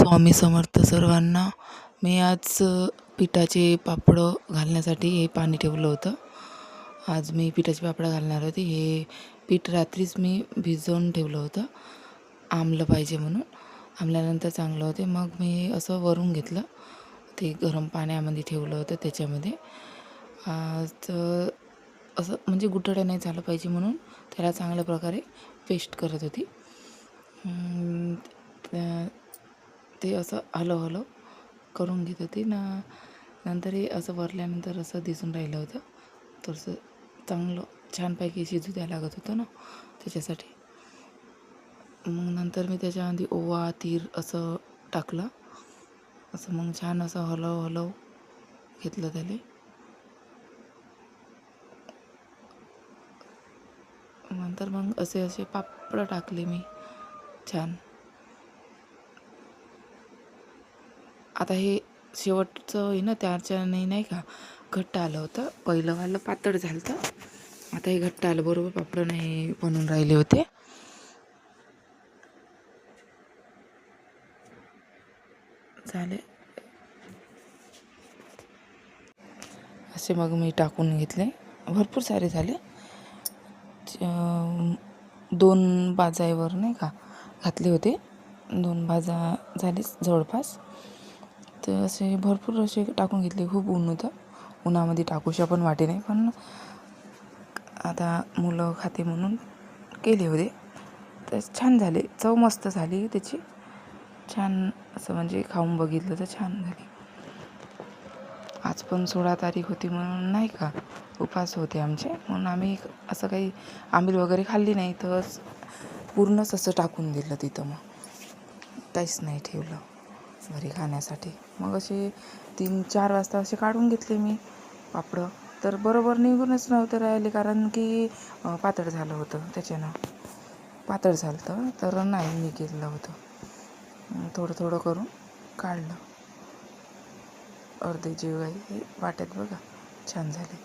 स्वामी समर्थ सर्वांना. मी आज पिठाचे पापड घालण्यासाठी हे पाणी ठेवलं होतं. आज मी पिठाचे पापड घालणार होते. हे पीठ रात्रीच मी भिजवून ठेवलं होतं, आंबलं पाहिजे म्हणून. आंबल्यानंतर चांगलं होते. मग मी असं वरून घेतलं, ते गरम पाण्यामध्ये ठेवलं होतं त्याच्यामध्ये. तर असं म्हणजे गुठळ्या नाही झालं पाहिजे म्हणून त्याला चांगल्या प्रकारे पेस्ट करत होती. ते असं हलव करून घेत होती ना. नंतर हे असं वरल्यानंतर असं दिसून राहिलं होतं. थोडंसं चांगलं छानपैकी शिजू द्यायला लागत होतं ना, त्याच्यासाठी. मग नंतर मी त्याच्यामध्ये ओवा, तीळ असं टाकलं. असं मग छान असं हलव घेतलं त्याला. नंतर मग असे पापड टाकले मी छान. आता हे शेवटचं आहे ना, त्याच्याने नाही का घट्ट आलं होतं. पहिलंवालं पातळ झालं होतं, आता हे घट्ट आलं. बरोबर पापड नाही बनून राहिले होते. झाले असे. मग मी टाकून घेतले, भरपूर सारे झाले. 2 बाजावर नाही का घातले होते. 2 बाजा झाले जवळपास. तर असे भरपूर असे टाकून घेतले. खूप ऊन होतं, उन्हामध्ये टाकूशा पण वाटे नाही, पण आता मुलं खाते म्हणून केले होते. तर छान झाले, चव मस्त झाली त्याची. छान असं म्हणजे खाऊन बघितलं तर छान झाली. आज पण 16 तारीख होती म्हणून नाही का उपवास होते आमचे, म्हणून आम्ही असं काही आंबील वगैरे खाल्ली नाही. तर पूर्णच असं टाकून दिलं तिथं. मग काहीच नाही ठेवलं घरी खाण्यासाठी. मग असे 3-4 वाजता असे काढून घेतले मी पापडं. तर बरोबर निघूनच नव्हते राहिले, कारण की पातळ झालं होतं. त्याच्यानं पातळ झालं होतं, तर नाही निघालं होतं. थोडं करून काढलं. अर्धे जेवाय हे वाट्यात बघा छान झाले.